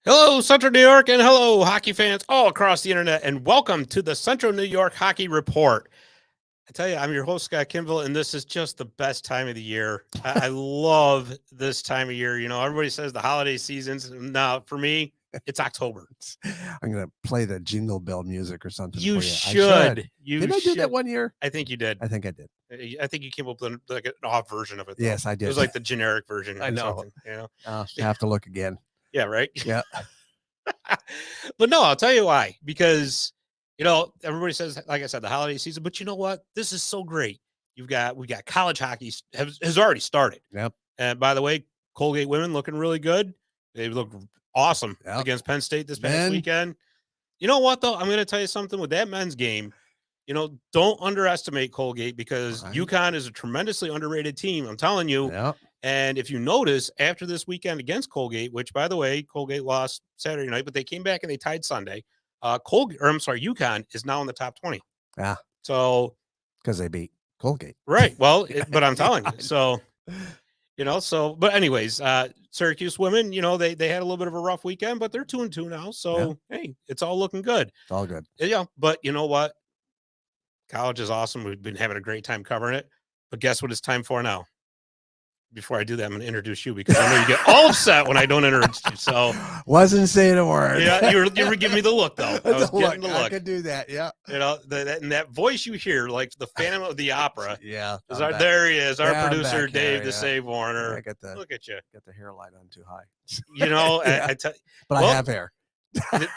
Hello, Central New York, and hello, hockey fans all across the internet, and welcome to the Central New York Hockey Report. I tell you, I'm your host, Scott Kimball, and this is just the best time of the year. I love this time of year. You know, everybody says the holiday seasons. Now, for me, it's October. I'm going to play the Jingle Bell music or something You for you. should. Did I do that one year? I think you did. I think I did. I think you came up with like an off version of it, though. Yes, I did. It was like the generic version. I know. Something, you know? I'll have to look again. Yeah, right? Yeah. But no, I'll tell you why. Because, you know, everybody says, like I said, the holiday season. But you know what? This is so great. We got college hockey has already started. Yep. And by the way, Colgate women looking really good. They look awesome against Penn State this past weekend. You know what, though? I'm going to tell you something with that men's game. You know, don't underestimate Colgate because UConn is a tremendously underrated team. I'm telling you. Yep. And if you notice, after this weekend against Colgate, which, by the way, Colgate lost Saturday night, but they came back and they tied Sunday. UConn is now in the top 20. Yeah. So. Because they beat Colgate. Right. Well, but I'm telling you. So, you know, but anyways, Syracuse women, you know, they had a little bit of a rough weekend, but they're 2-2 now. So, hey, it's all looking good. It's all good. Yeah. But you know what? College is awesome. We've been having a great time covering it. But guess what it's time for now? Before I do that, I'm going to introduce you because I know you get all upset when I don't introduce you. So wasn't saying a word. Yeah, you were giving me the look though. I was getting the look. I could do that. Yeah. You know that voice you hear, like the Phantom of the Opera. Yeah. There he is, our producer Dave the Save Warner. Look at you. Got the hairline on too high. You know, I have hair.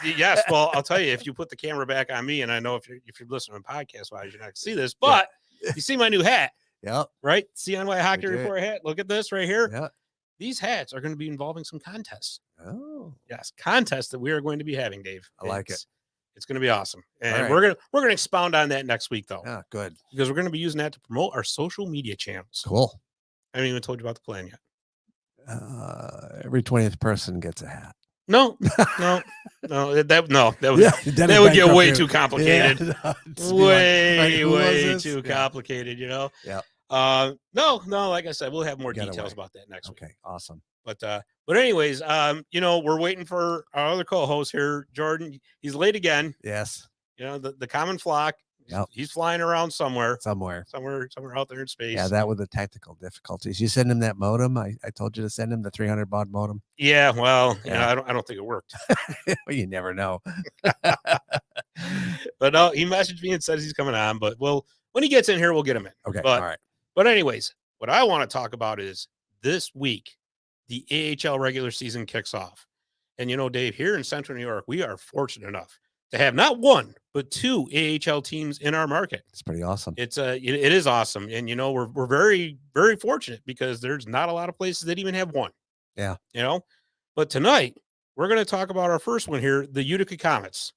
Yes. Well, I'll tell you, if you put the camera back on me, and I know if you're listening to podcast wise, you're not going to see this, but you see my new hat. Yep. Right. CNY Hockey Report hat. Look at this right here. Yeah. These hats are going to be involving some contests. Oh. Yes. Contests that we are going to be having, Dave. I like it. It's going to be awesome. And we're going to expound on that next week, though. Yeah, good. Because we're going to be using that to promote our social media channels. Cool. I haven't even told you about the plan yet. Every 20th person gets a hat. No. That would get way too complicated. Yeah, way too complicated, you know? Yeah. No, like I said, we'll have more details about that next week. Okay, awesome. But anyways, you know, we're waiting for our other co-host here, Jordan. He's late again. Yes. You know, the common flock. Yep. He's flying around somewhere out there in space. Yeah, that with the technical difficulties. You send him that modem. I told you to send him the 300 baud modem. Yeah, well, you know, I don't think it worked. Well, you never know. But no, he messaged me and says he's coming on. But when he gets in here, we'll get him in. Okay. All right. But anyways, what I want to talk about is this week, the AHL regular season kicks off. And you know, Dave, here in Central New York, we are fortunate enough to have not one, but two AHL teams in our market. It's pretty awesome. It is awesome. And, you know, we're very, very fortunate because there's not a lot of places that even have one. Yeah. You know, but tonight we're going to talk about our first one here, the Utica Comets,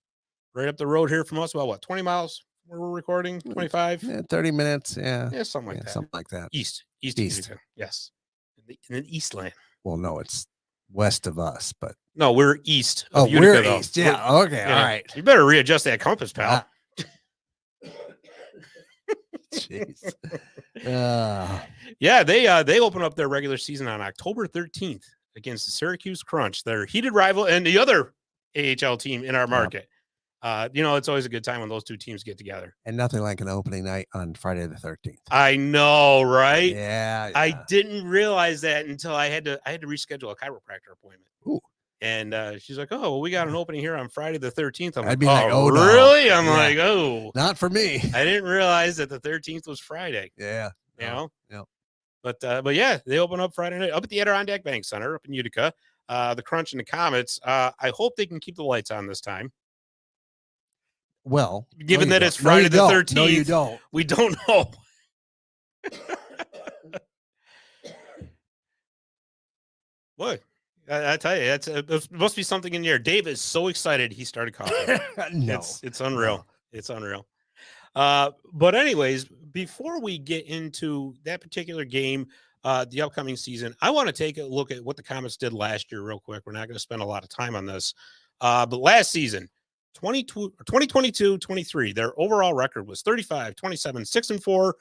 right up the road here from us, about 20 miles where we're recording, 25, 30 minutes. Yeah. Yeah. Something like that. Something like that. East. Utica. Yes. In the Eastland. Well, no, it's west of us, but no, we're east of Utica, we're though. east. Yeah. Okay. All right. You better readjust that compass, pal. Jeez. Yeah, they open up their regular season on October 13th against the Syracuse Crunch, their heated rival and the other AHL team in our market. You know, it's always a good time when those two teams get together. And nothing like an opening night on Friday the 13th. I know, right? Yeah. I didn't realize that until I had to reschedule a chiropractor appointment. Ooh. And she's like, "Oh, well, we got an opening here on Friday the 13th." I'm like, "Oh, no. really?" I'm like, "Oh, not for me." I didn't realize that the 13th was Friday. Yeah. You know? Yeah. But yeah, they open up Friday night up at the Adirondack Bank Center up in Utica. The Crunch and the Comets. I hope they can keep the lights on this time. Well, given that it's Friday the 13th, no, you don't. We don't know. What? I tell you, there must be something in the air. Dave is so excited he started coughing. No, it's unreal. No. It's unreal. But anyways, before we get into that particular game, the upcoming season, I want to take a look at what the Comets did last year real quick. We're not going to spend a lot of time on this. But last season, 2022-23, their overall record was 35, 27, 6-4 for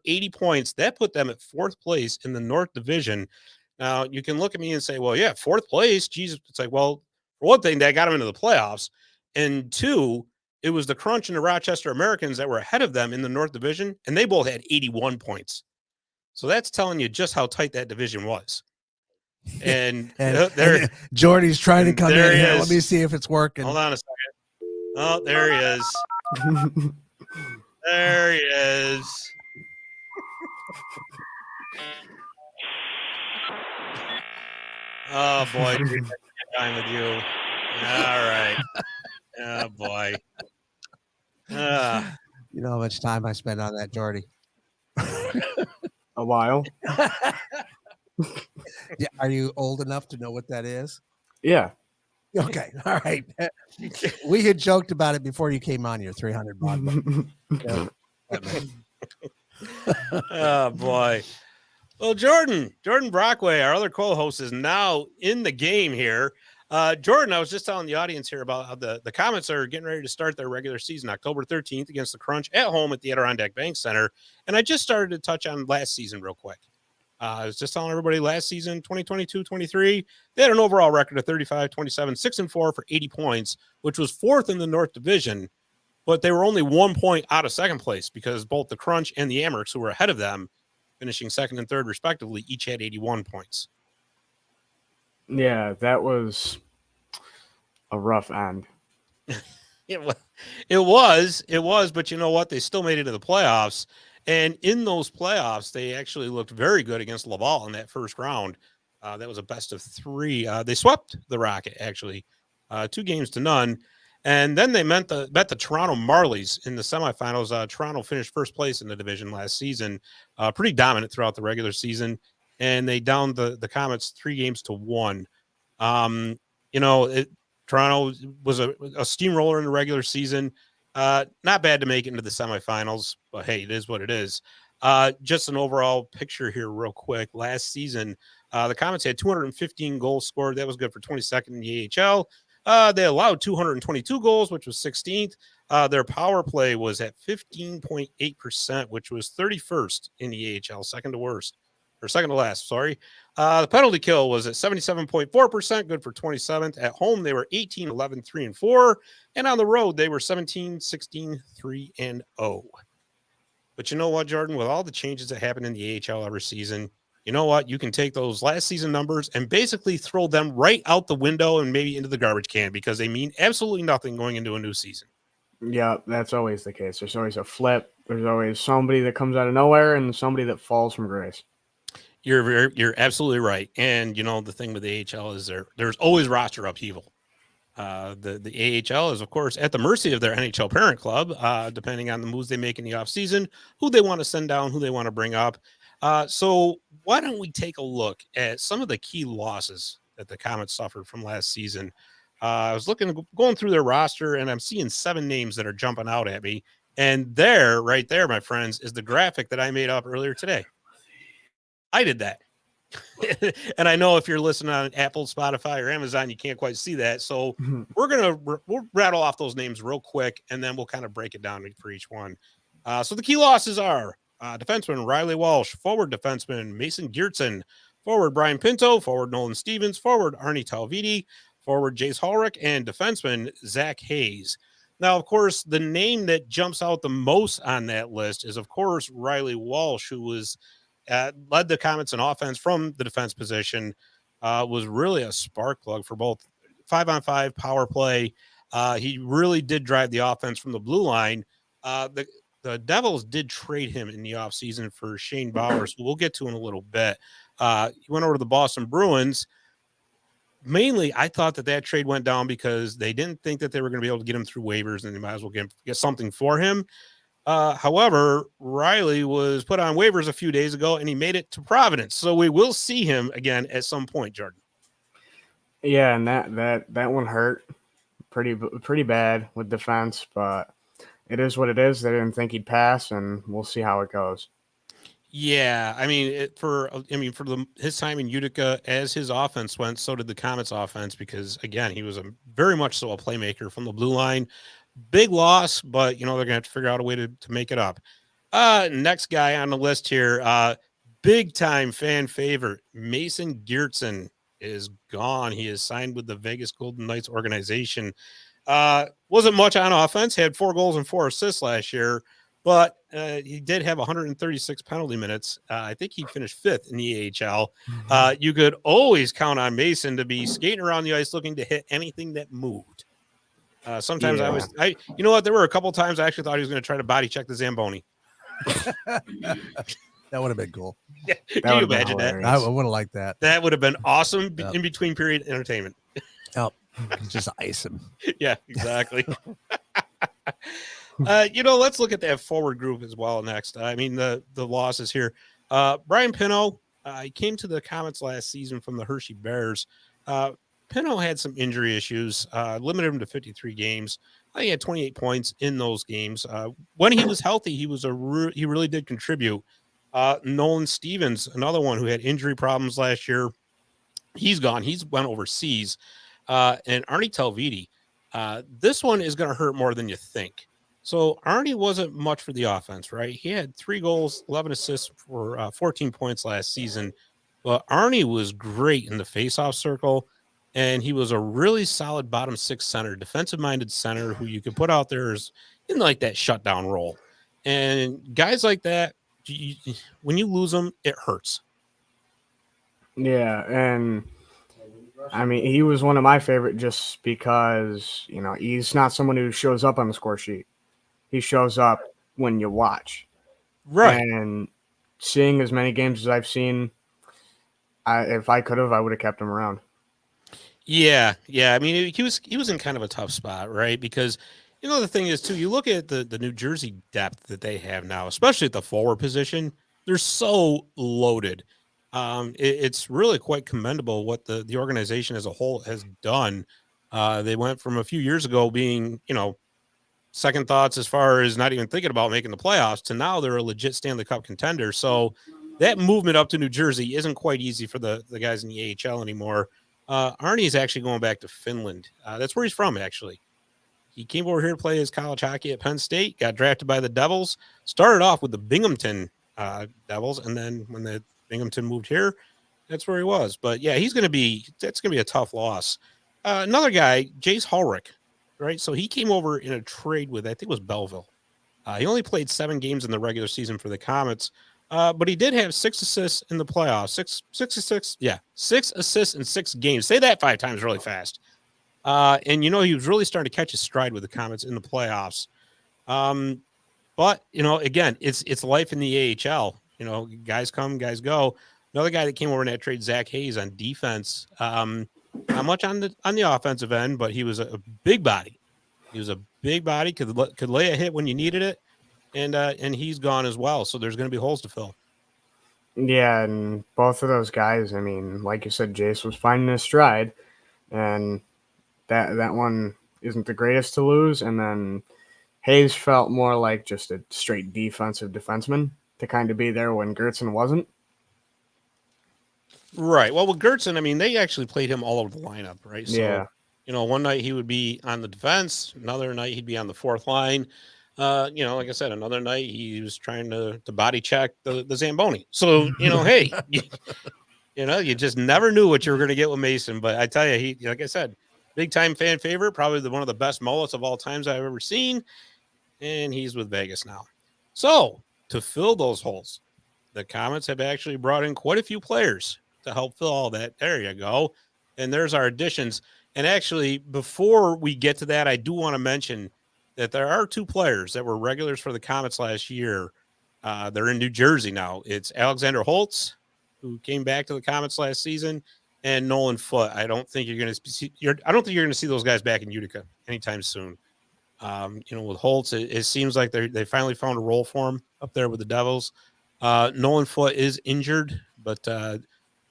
80 points. That put them at fourth place in the North Division. Now, you can look at me and say, well, yeah, fourth place. Jesus. It's like, well, For one thing, that got them into the playoffs. And two, it was the Crunch and the Rochester Americans that were ahead of them in the North Division, and they both had 81 points. So that's telling you just how tight that division was. And, and Jordy's trying to come in here. Is. Let me see if it's working. Hold on a second. Oh, there he is. There he is. Oh boy, time with you. All right. Oh boy. You know how much time I spent on that, Jordy? A while. Yeah, are you old enough to know what that is? Yeah. Okay. All right. We had joked about it before you came on here. 300 bucks. Oh boy. Well, Jordan Brockway, our other co-host, is now in the game here. Jordan, I was just telling the audience here about how the Comets are getting ready to start their regular season October 13th against the Crunch at home at the Adirondack Bank Center. And I just started to touch on last season real quick. I was just telling everybody last season, 2022-23, they had an overall record of 35-27, 6-4 for 80 points, which was fourth in the North Division, but they were only 1 point out of second place because both the Crunch and the Amerks, who were ahead of them, finishing second and third respectively, each had 81 points. Yeah, that was a rough end. It was, but you know what? They still made it to the playoffs. And in those playoffs, they actually looked very good against Laval in that first round. That was a best of three. They swept the Rocket, actually, 2-0. And then they met the Toronto Marlies in the semifinals. Toronto finished first place in the division last season, pretty dominant throughout the regular season. And they downed the Comets 3-1. Toronto was a steamroller in the regular season. Not bad to make it into the semifinals, but hey, it is what it is. Just an overall picture here real quick. Last season, the Comets had 215 goals scored. That was good for 22nd in the AHL. They allowed 222 goals, which was 16th. Their power play was at 15.8%, which was 31st in the AHL, second to last, sorry. The penalty kill was at 77.4%, good for 27th. At home, they were 18, 11, 3, and 4. And on the road, they were 17, 16, 3, and 0. But you know what, Jordan? With all the changes that happened in the AHL every season, you know what? You can take those last season numbers and basically throw them right out the window and maybe into the garbage can because they mean absolutely nothing going into a new season. Yeah, that's always the case. There's always a flip. There's always somebody that comes out of nowhere and somebody that falls from grace. You're absolutely right. And, you know, the thing with the AHL is there's always roster upheaval. The AHL is, of course, at the mercy of their NHL parent club, depending on the moves they make in the offseason, who they want to send down, who they want to bring up. So why don't we take a look at some of the key losses that the Comets suffered from last season? I was going through their roster, and I'm seeing 7 names that are jumping out at me. And right there, my friends, is the graphic that I made up earlier today. I did that. And I know if you're listening on Apple, Spotify, or Amazon, you can't quite see that. So we'll rattle off those names real quick, and then we'll kind of break it down for each one. So the key losses are defenseman Riley Walsh, forward defenseman Mason Geertsen, forward Brian Pinto, forward Nolan Stevens, forward Arnie Talvidi, forward Jace Hallrick, and defenseman Zach Hayes. Now, of course, the name that jumps out the most on that list is, of course, Riley Walsh, who was led the Comets in offense from the defense position, was really a spark plug for both 5-on-5 power play. He really did drive the offense from the blue line. The Devils did trade him in the offseason for Shane Bowers, who we'll get to in a little bit. He went over to the Boston Bruins. Mainly, I thought that trade went down because they didn't think that they were going to be able to get him through waivers, and they might as well get something for him. However, Riley was put on waivers a few days ago, and he made it to Providence. So we will see him again at some point, Jordan. Yeah, and that one hurt pretty bad with defense, but it is what it is. They didn't think he'd pass, and we'll see how it goes. Yeah, I mean, his time in Utica, as his offense went, so did the Comets' offense because, again, he was very much so a playmaker from the blue line. Big loss, but, you know, they're going to have to figure out a way to make it up. Next guy on the list here, big-time fan favorite, Mason Geertsen. is gone. He is signed with the Vegas Golden Knights organization. Wasn't much on offense, had 4 goals and 4 assists last year, but he did have 136 penalty minutes. I think he finished 5th in the AHL. You could always count on Mason to be skating around the ice looking to hit anything that moved. Sometimes you know what? There were a couple times I actually thought he was going to try to body check the Zamboni. That would have been cool. Yeah. Can you imagine that? I would have liked that. That would have been awesome in between period entertainment. Oh, just ice him. Yeah, exactly. Let's look at that forward group as well next. I mean, the losses here. Brian Pino, he came to the Comets last season from the Hershey Bears. Pino had some injury issues, limited him to 53 games. I think he had 28 points in those games. When he was healthy, he really did contribute. Nolan Stevens, another one who had injury problems last year. He's gone. He's went overseas. And Arnie Telviti, this one is going to hurt more than you think. So Arnie wasn't much for the offense, right? He had 3 goals, 11 assists for 14 points last season. But Arnie was great in the faceoff circle, and he was a really solid bottom 6 center, defensive-minded center who you could put out there as in like that shutdown role. And guys like that, when you lose them, it hurts. Yeah, and I mean, he was one of my favorite just because, he's not someone who shows up on the score sheet. He shows up when you watch. Right. And seeing as many games as I've seen, if I could have, I would have kept him around. Yeah. I mean, he was in kind of a tough spot, right? Because, the thing is, too, you look at the New Jersey depth that they have now, especially at the forward position, they're so loaded. It's really quite commendable what the organization as a whole has done. They went from a few years ago being, second thoughts as far as not even thinking about making the playoffs to now they're a legit Stanley Cup contender. So that movement up to New Jersey isn't quite easy for the guys in the AHL anymore. Arnie's actually going back to Finland. That's where he's from, actually. He came over here to play his college hockey at Penn State, got drafted by the Devils, started off with the Binghamton Devils, and then when the Binghamton moved here, that's where he was. But yeah, that's going to be a tough loss. Another guy, Jace Hulrich, right? So he came over in a trade with, I think it was Belleville. He only played 7 games in the regular season for the Comets, but he did have 6 assists in the playoffs. 6 assists in 6 games. Say that 5 times really fast. And he was really starting to catch his stride with the Comets in the playoffs. But again, it's life in the AHL. Guys come, guys go. Another guy that came over in that trade, Zach Hayes, on defense. Not much on the offensive end, but he was a big body. He was a big body, could lay a hit when you needed it, and he's gone as well. So there's going to be holes to fill. Yeah, and both of those guys, I mean, like you said, Jace was finding his stride, and that one isn't the greatest to lose. And then Hayes felt more like just a straight defensive defenseman to kind of be there when Gertzen wasn't. Right. Well, with Gertzen, I mean, they actually played him all over the lineup, right? So, yeah. One night he would be on the defense, another night he'd be on the 4th line. Like I said, another night he was trying to body check the Zamboni. So, hey, you just never knew what you were going to get with Mason. But I tell you, he, like I said, big time fan favorite, probably one of the best mullets of all times I've ever seen. And he's with Vegas now. So to fill those holes, the Comets have actually brought in quite a few players to help fill all that. There you go. And there's our additions. And actually, before we get to that, I do want to mention that there are 2 players that were regulars for the Comets last year. They're in New Jersey now. It's Alexander Holtz, who came back to the Comets last season, and Nolan Foote. I don't think you're going to see those guys back in Utica anytime soon. With Holtz, it seems like they finally found a role for him up there with the Devils. Nolan Foote is injured, but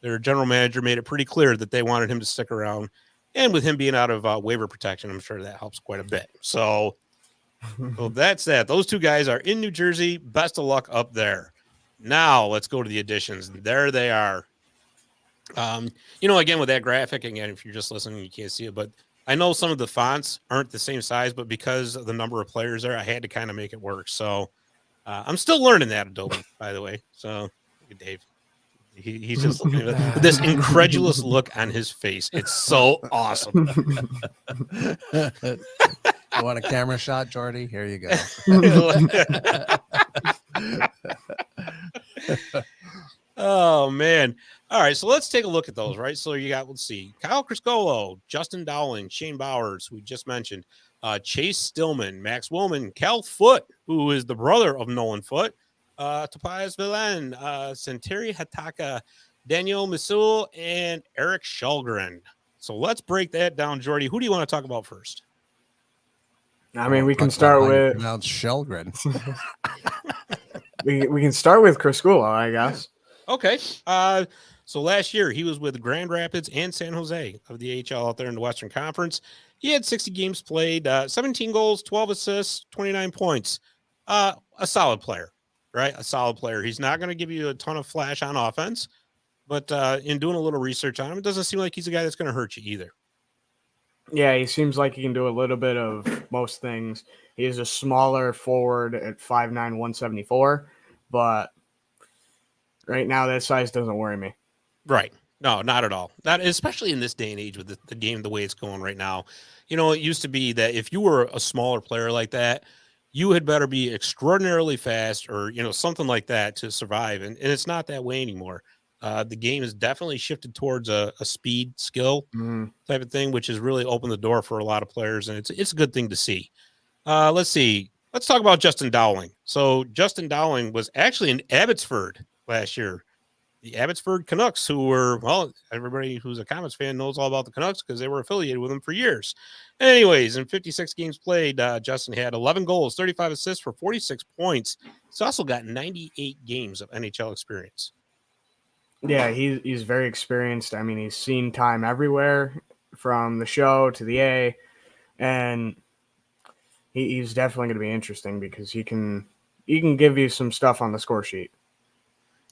their general manager made it pretty clear that they wanted him to stick around. And with him being out of waiver protection, I'm sure that helps quite a bit. So that's that. Those 2 guys are in New Jersey. Best of luck up there. Now let's go to the additions. There they are. Again, with that graphic, again, if you're just listening, you can't see it, but I know some of the fonts aren't the same size, but because of the number of players there, I had to kind of make it work. So I'm still learning that Adobe, by the way. So, Dave, He's just looking at this incredulous look on his face. It's so awesome. You want a camera shot, Jordy? Here you go. Oh man. All right, so let's take a look at those, right? So you got, let's see, Kyle Criscolo, Justin Dowling, Shane Bowers, who we just mentioned, Chase Stillman, Max Willman, Cal Foote, who is the brother of Nolan Foote, Tobias Villan, Santeri Hataka, Daniel Misul, and Eric Shulgren. So let's break that down, Jordy. Who do you want to talk about first? I mean, we can start with Shulgren. we can start with Criscolo, I guess. Okay. So last year he was with Grand Rapids and San Jose of the AHL out there in the Western Conference. He had 60 games played, 17 goals, 12 assists, 29 points. A solid player, right? A solid player. He's not going to give you a ton of flash on offense, but in doing a little research on him, it doesn't seem like he's a guy that's going to hurt you either. Yeah, he seems like he can do a little bit of most things. He is a smaller forward at 5'9", 174, but right now that size doesn't worry me. Right. No, not at all. Not especially in this day and age with the game the way it's going right now. You know, it used to be that if you were a smaller player like that, you had better be extraordinarily fast or, you know, something like that to survive. And it's not that way anymore. The game has definitely shifted towards a speed skill type of thing, which has really opened the door for a lot of players. And it's a good thing to see. Let's see. Let's talk about Justin Dowling. So Justin Dowling was actually in Abbotsford last year. The Abbotsford Canucks, who were, well, everybody who's a Comets fan knows all about the Canucks because they were affiliated with them for years. Anyways, in 56 games played, Justin had 11 goals, 35 assists for 46 points. He's also got 98 games of NHL experience. Yeah, he's very experienced. I mean, he's seen time everywhere from the show to the A, and he's definitely going to be interesting because he can give you some stuff on the score sheet.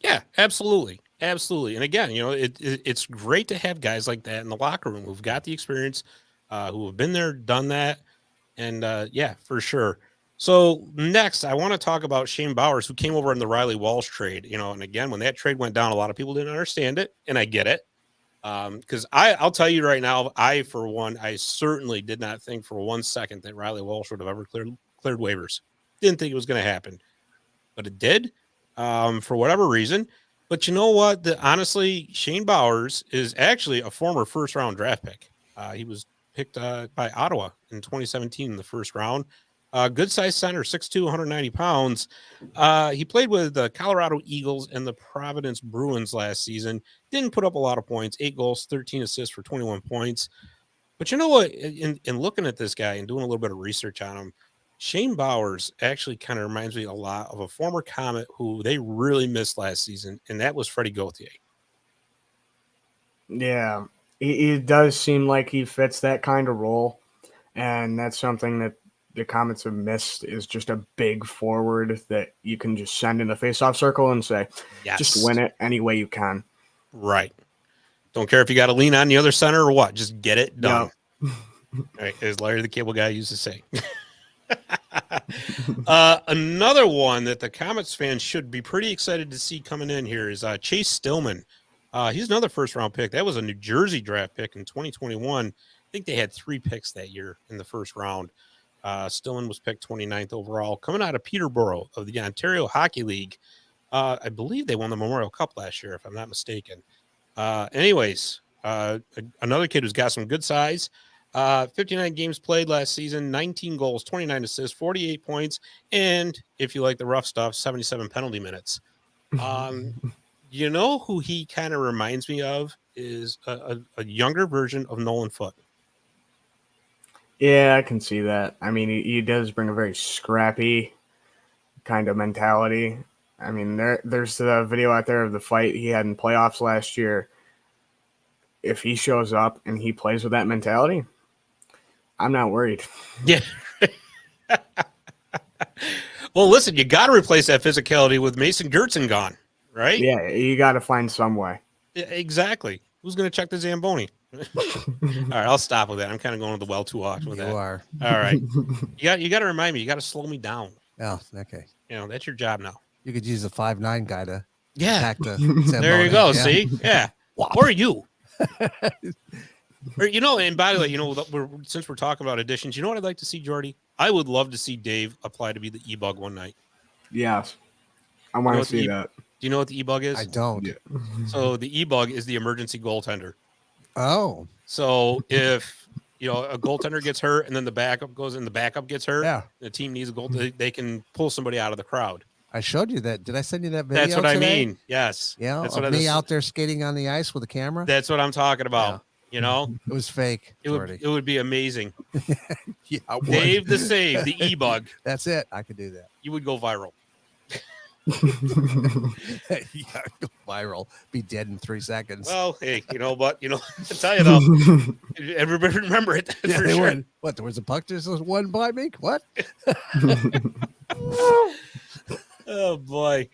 Yeah, absolutely. Absolutely. And again, you know, it's great to have guys like that in the locker room who've got the experience, who have been there, done that. And yeah, for sure. So next, I want to talk about Shane Bowers, who came over in the Riley Walsh trade. You know, and again, when that trade went down, a lot of people didn't understand it, and I get it. Because I'll tell you right now, for one, I certainly did not think for 1 second that Riley Walsh would have ever cleared waivers. Didn't think it was going to happen, but it did. For whatever reason. But you know what? Honestly, Shane Bowers is actually a former first-round draft pick. He was picked by Ottawa in 2017 in the first round. Good-sized center, 6'2", 190 pounds. He played with the Colorado Eagles and the Providence Bruins last season. Didn't put up a lot of points, 8 goals, 13 assists for 21 points. But you know what? In looking at this guy and doing a little bit of research on him, Shane Bowers actually kind of reminds me a lot of a former Comet who they really missed last season, and that was Freddie Gauthier. Yeah, he does seem like he fits that kind of role, and that's something that the Comets have missed is just a big forward that you can just send in the faceoff circle and say, yes, just win it any way you can. Right. Don't care if you got to lean on the other center or what, just get it done. Yep. All right, as Larry the Cable Guy used to say. Another one that the Comets fans should be pretty excited to see coming in here is Chase Stillman. He's another first-round pick. That was a New Jersey draft pick in 2021. I think they had 3 picks that year in the first round. Stillman was picked 29th overall, coming out of Peterborough of the Ontario Hockey League. I believe they won the Memorial Cup last year, if I'm not mistaken. Anyways, another kid who's got some good size. 59 games played last season, 19 goals, 29 assists, 48 points, and if you like the rough stuff, 77 penalty minutes. You know who he kind of reminds me of is a younger version of Nolan Foote. Yeah, I can see that. I mean, he does bring a very scrappy kind of mentality. I mean, there's the video out there of the fight he had in playoffs last year. If he shows up and he plays with that mentality, I'm not worried. Yeah. Well, listen, you got to replace that physicality with Mason Gertzen gone, right? Yeah, you got to find some way. Yeah, exactly. Who's going to check the Zamboni? All right, I'll stop with that. I'm kind of going to the well too often with that. You are. All right. You got to remind me. You got to slow me down. Oh, okay. You know, that's your job now. You could use a 5'9" guy to Yeah. Back to There you Zamboni. go. Yeah. See? Yeah. Wop. Or you. Or, and by the way, since we're talking about additions, you know what I'd like to see, Jordy? I would love to see Dave apply to be the e-bug one night. Yes. I want to see that. Do you know what the e-bug is? I don't. Yeah. So the e-bug is the emergency goaltender. Oh. So if a goaltender gets hurt and then the backup goes and the backup gets hurt, Yeah. the team needs a goal. They can pull somebody out of the crowd. I showed you that. Did I send you that video? That's what today? I mean. Yes. Yeah. That's Of what me out there skating on the ice with a camera. That's what I'm talking about. It was fake. It would be amazing. Yeah, I would. Dave the Save, the e-bug. That's it. I could do that. You would go viral. Yeah, go viral. Be dead in 3 seconds. Well, hey, but I tell you though, everybody remember it. Yeah, For they sure. would. What? There was a puck. There's one by me. What? Oh boy.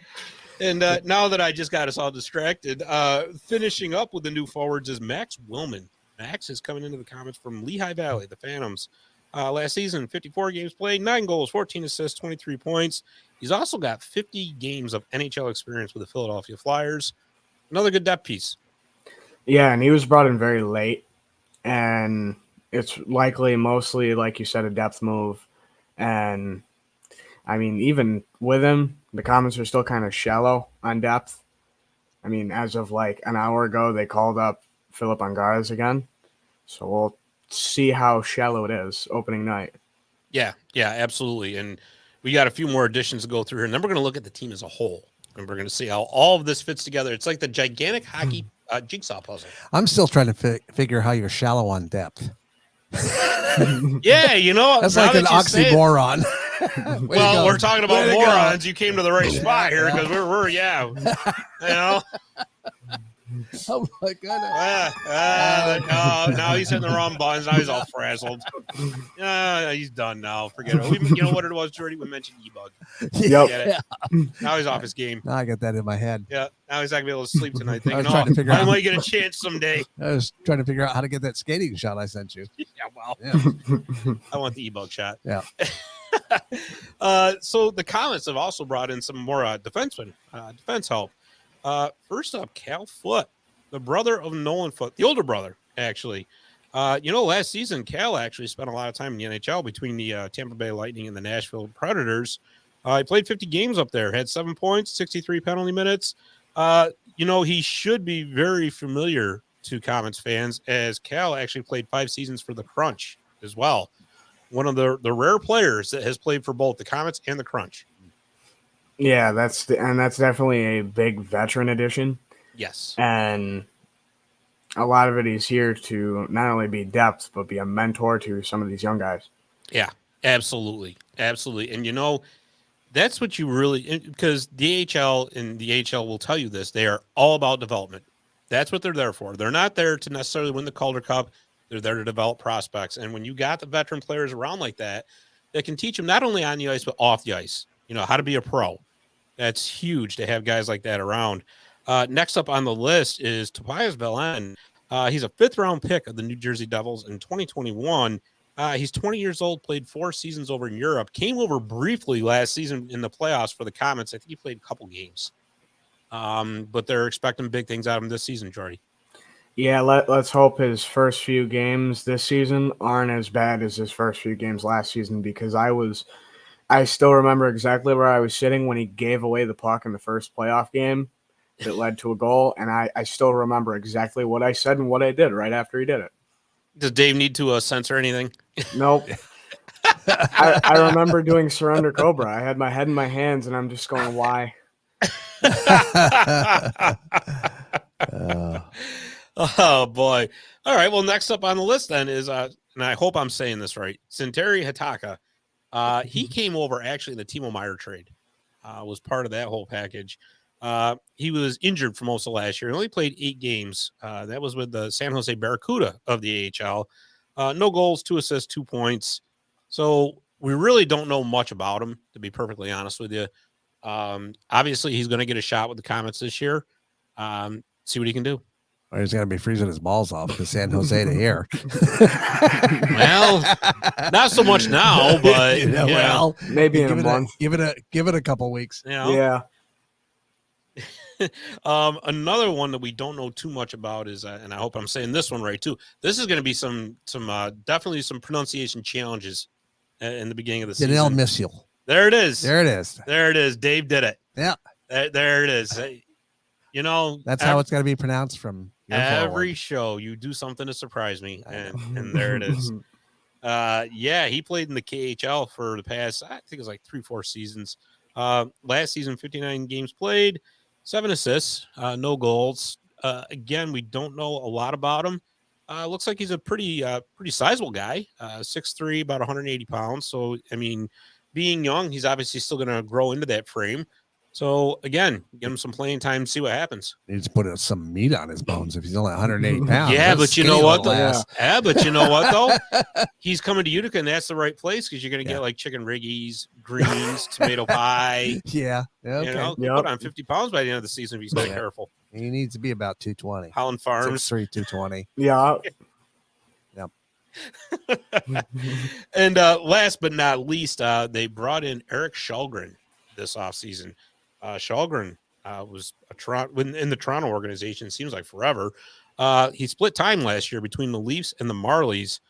And now that I just got us all distracted, finishing up with the new forwards is Max Willman. Max is coming into the Comets from Lehigh Valley, the Phantoms. Last season, 54 games played, 9 goals, 14 assists, 23 points. He's also got 50 games of NHL experience with the Philadelphia Flyers. Another good depth piece. Yeah, and he was brought in very late, and it's likely mostly, like you said, a depth move. And, I mean, even with him, the Comets are still kind of shallow on depth. I mean, as of like an hour ago, they called up Philip Angaras again. So we'll see how shallow it is opening night. Yeah, absolutely. And we got a few more additions to go through here, and then we're going to look at the team as a whole, and we're going to see how all of this fits together. It's like the gigantic hockey jigsaw puzzle. I'm still trying to figure how you're shallow on depth. Yeah, that's like an oxymoron. Well, we're talking about morons. You came to the right spot here because we're Oh my God! Now he's hitting the wrong buttons. Now he's all frazzled. He's done now. Forget it. You know what it was, Jordy? We mentioned e-bug. Yeah. Now he's off his game. Now I got that in my head. Yeah. Now he's not gonna be able to sleep tonight. Thinking, trying to figure out. I might get a chance someday. I was trying to figure out how to get that skating shot I sent you. Yeah. Well, Yeah. I want the e-bug shot. Yeah. So the Comets have also brought in some more defense help. First up, Cal Foote, the brother of Nolan Foote, the older brother, actually. Last season, Cal actually spent a lot of time in the NHL between the Tampa Bay Lightning and the Nashville Predators. He played 50 games up there, had 7 points, 63 penalty minutes. He should be very familiar to Comets fans, as Cal actually played 5 seasons for the Crunch as well. One of the rare players that has played for both the Comets and the Crunch. Yeah, that's definitely a big veteran addition. Yes. And a lot of it is here to not only be depth, but be a mentor to some of these young guys. Yeah, absolutely. Absolutely. And, that's what you really, because the AHL and the HL will tell you this, they are all about development. That's what they're there for. They're not there to necessarily win the Calder Cup. They're there to develop prospects. And when you got the veteran players around like that, that can teach them not only on the ice, but off the ice, how to be a pro. That's huge to have guys like that around. Next up on the list is Tobias Belen. He's a 5th-round pick of the New Jersey Devils in 2021. He's 20 years old, played 4 seasons over in Europe, came over briefly last season in the playoffs for the Comets. I think he played a couple games. But they're expecting big things out of him this season, Jordy. Yeah, let's hope his first few games this season aren't as bad as his first few games last season, because I still remember exactly where I was sitting when he gave away the puck in the first playoff game that led to a goal, and I still remember exactly what I said and what I did right after he did it. Does Dave need to censor anything? Nope. I remember doing Surrender Cobra. I had my head in my hands, and I'm just going, why? Oh, boy. All right. Well, next up on the list then is, and I hope I'm saying this right, Santeri Hitaka. He came over actually in the Timo Meier trade, was part of that whole package. He was injured for most of last year. He only played 8 games. That was with the San Jose Barracuda of the AHL. No goals, 2 assists, 2 points. So we really don't know much about him, to be perfectly honest with you. Obviously, he's going to get a shot with the Comets this year. See what he can do. Or he's going to be freezing his balls off because San Jose to here. Well, not so much now, but maybe in a month. Give it a couple weeks. Yeah. Another one that we don't know too much about is, and I hope I'm saying this one right too. This is going to be some definitely some pronunciation challenges in the beginning of the season. Janelle Mitchell. There it is. There it is. There it is. Dave did it. Yeah. There it is. You know, that's how it's got to be pronounced from every show. You do something to surprise me, and there it is. Yeah, he played in the KHL for the past, I think it was like 3-4 seasons. Last season, 59 games played, 7 assists, no goals. Again, we don't know a lot about him. Looks like he's a pretty sizable guy, 6'3", about 180 pounds. So, I mean, being young, he's obviously still going to grow into that frame. So, again, give him some playing time, see what happens. He needs to put some meat on his bones if he's only 180 pounds. Yeah, but you know what? Yeah, but you know what, though? He's coming to Utica, and that's the right place because you're going to get like chicken riggies, greens, tomato pie. Yeah. Okay. You know, put on 50 pounds by the end of the season if he's not careful. He needs to be about 220. Holland Farms. 6'3", 220. Yeah. Yep. And last but not least, they brought in Eric Shalgren this offseason. Shalgren was in the Toronto organization, seems like forever. He split time last year between the Leafs and the Marlies.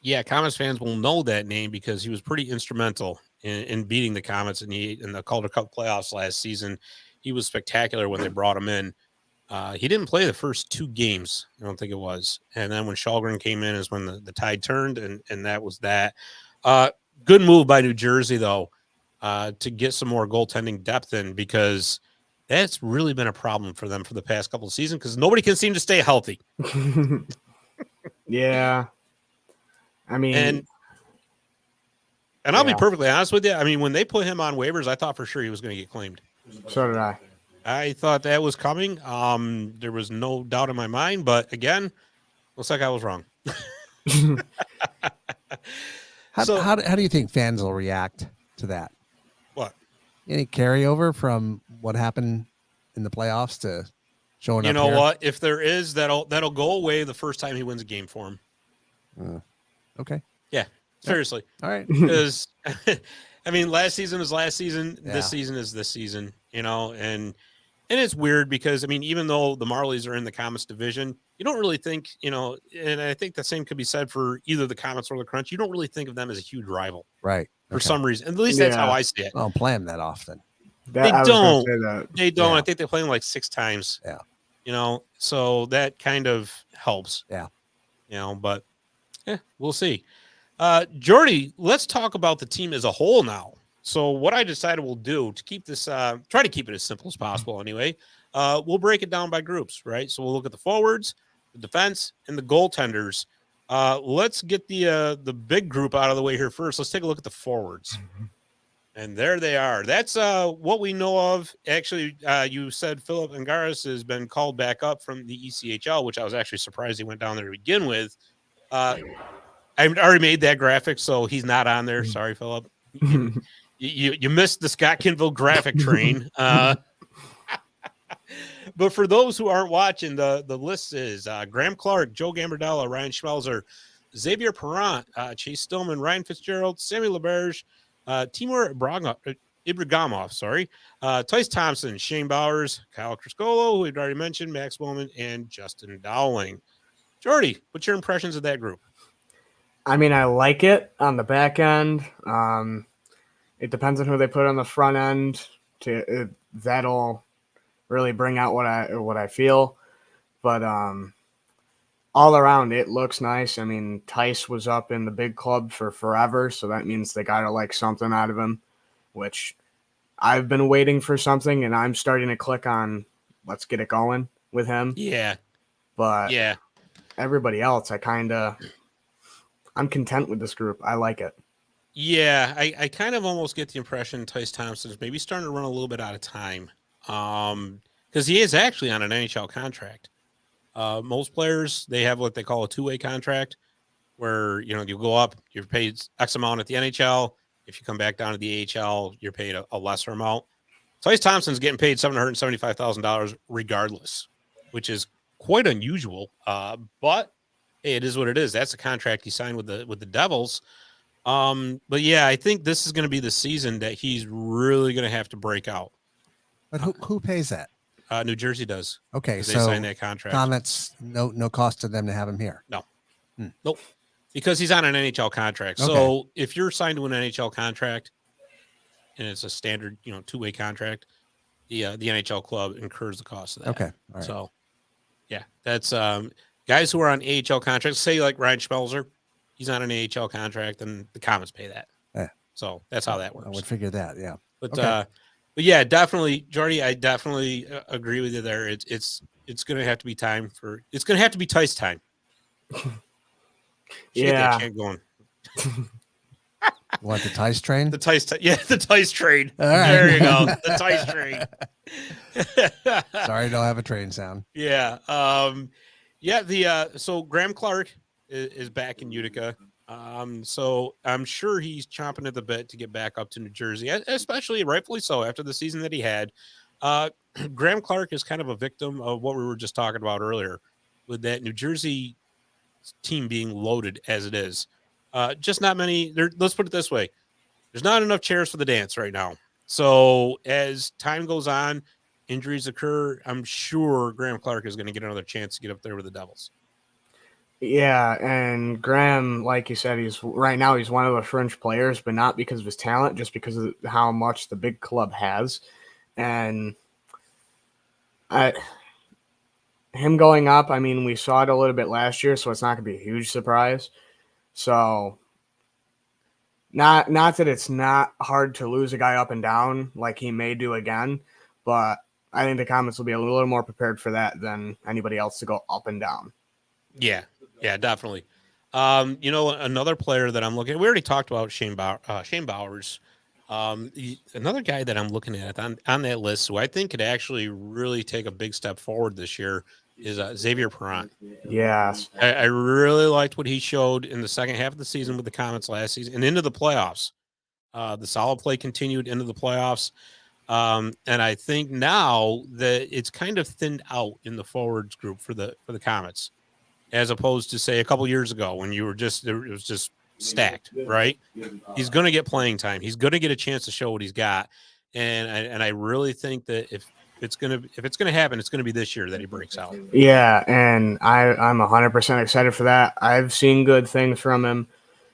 Yeah, Comets fans will know that name because he was pretty instrumental in beating the Comets in the Calder Cup playoffs last season. He was spectacular when they brought him in. He didn't play the first 2 games, I don't think it was. And then when Shalgren came in is when the tide turned, and that was that. Good move by New Jersey, though, to get some more goaltending depth in, because that's really been a problem for them for the past couple of seasons because nobody can seem to stay healthy. Yeah. I mean, and I'll be perfectly honest with you. I mean, when they put him on waivers, I thought for sure he was going to get claimed. So did I. I thought that was coming. There was no doubt in my mind, but again, looks like I was wrong. How do you think fans will react to that? What? Any carryover from what happened in the playoffs to showing up? You know here? what? If there is, that'll go away the first time he wins a game for him. Okay. Yeah. Seriously. All right. Because I mean, last season was last season. Yeah. This season is this season. You know, and it's weird because I mean, even though the Marlies are in the Comets division, you don't really think, you know, and I think the same could be said for either the Comets or the Crunch. You don't really think of them as a huge rival, right? For some reason. At least that's how I see it. I don't play them that often. They don't. Yeah. I think they play them like 6 times. Yeah. You know, so that kind of helps. Yeah. You know, but yeah, we'll see. Jordy, let's talk about the team as a whole now. So what I decided we'll do to keep this, try to keep it as simple as possible anyway, we'll break it down by groups, right? So we'll look at the forwards, the defense, and the goaltenders. Let's get the big group out of the way here first. Let's take a look at the forwards. And there they are. That's what we know of. Actually, you said Philip Angaris has been called back up from the ECHL, which I was actually surprised he went down there to begin with. I already made that graphic, so he's not on there. Sorry, Philip. You missed the Scott Kinville graphic train. But for those who aren't watching, the list is Graham Clark, Joe Gambardella, Ryan Schmelzer, Xavier Perrant, Chase Stillman, Ryan Fitzgerald, Sammy LeBerge, Timur Ibragimov, Tice Thompson, Shane Bowers, Kyle Criscolo, who we've already mentioned, Max Bowman, and Justin Dowling. Jordy, what's your impressions of that group? I mean, I like it on the back end. It depends on who they put on the front end. That'll really bring out what I feel. But all around, it looks nice. I mean, Tice was up in the big club for forever, so that means they got to like something out of him, which I've been waiting for something, and I'm starting to click on let's get it going with him. Yeah. But yeah, everybody else, I'm content with this group. I like it. Yeah, I kind of almost get the impression Tice Thompson's maybe starting to run a little bit out of time. Because he is actually on an NHL contract. Most players, they have what they call a two-way contract where, you know, you go up, you're paid X amount at the NHL. If you come back down to the AHL, you're paid a lesser amount. Tice Thompson's getting paid $775,000 regardless, which is quite unusual. But hey, it is what it is. That's a contract he signed with the Devils. But yeah, I think this is going to be the season that he's really going to have to break out. But who pays that? New Jersey does. Okay, They so signed that contract. Comets, no cost to them to have him here. Nope. Because he's on an NHL contract. Okay. So if you're signed to an NHL contract and it's a standard, two-way contract, the NHL club incurs the cost of that. Okay. All right. So yeah, that's guys who are on AHL contracts, say like Ryan Schmelzer, he's on an AHL contract and the Comets pay that. Yeah. So that's how that works. I would figure that. Yeah. But Okay. but yeah, definitely, Jordy, I definitely agree with you there. It's going to have to be time for. It's going to have to be Tice time. Get that chant going. What, the Tice train? The Tice, the Tice train. All right. There you go, the Tice train. Sorry, don't have a train sound. Yeah, so Graham Clark is back in Utica. So I'm sure he's chomping at the bit to get back up to New Jersey, especially rightfully so after the season that he had. Graham Clark is kind of a victim of what we were just talking about earlier with that New Jersey team being loaded as it is. Just not many there. Let's put it this way. There's not enough chairs for the dance right now. So as time goes on, injuries occur. I'm sure Graham Clark is going to get another chance to get up there with the Devils. Yeah, and Graham, like you said, he's one of the fringe players, but not because of his talent, just because of how much the big club has. And him going up, I mean, we saw it a little bit last year, so it's not going to be a huge surprise. So not that it's not hard to lose a guy up and down like he may do again, but I think the Comets will be a little more prepared for that than anybody else to go up and down. Yeah, definitely. Another player that I'm looking at, we already talked about Shane Bowers. Another guy that I'm looking at on that list who I think could actually really take a big step forward this year is Xavier Perrant. Yes. I really liked what he showed in the second half of the season with the Comets last season and into the playoffs. The solid play continued into the playoffs. And I think now that it's kind of thinned out in the forwards group for the Comets, as opposed to say a couple years ago when it was just stacked, right? He's going to get playing time. He's going to get a chance to show what he's got. And I really think that if it's going to happen, it's going to be this year that he breaks out. Yeah. And I'm 100% excited for that. I've seen good things from him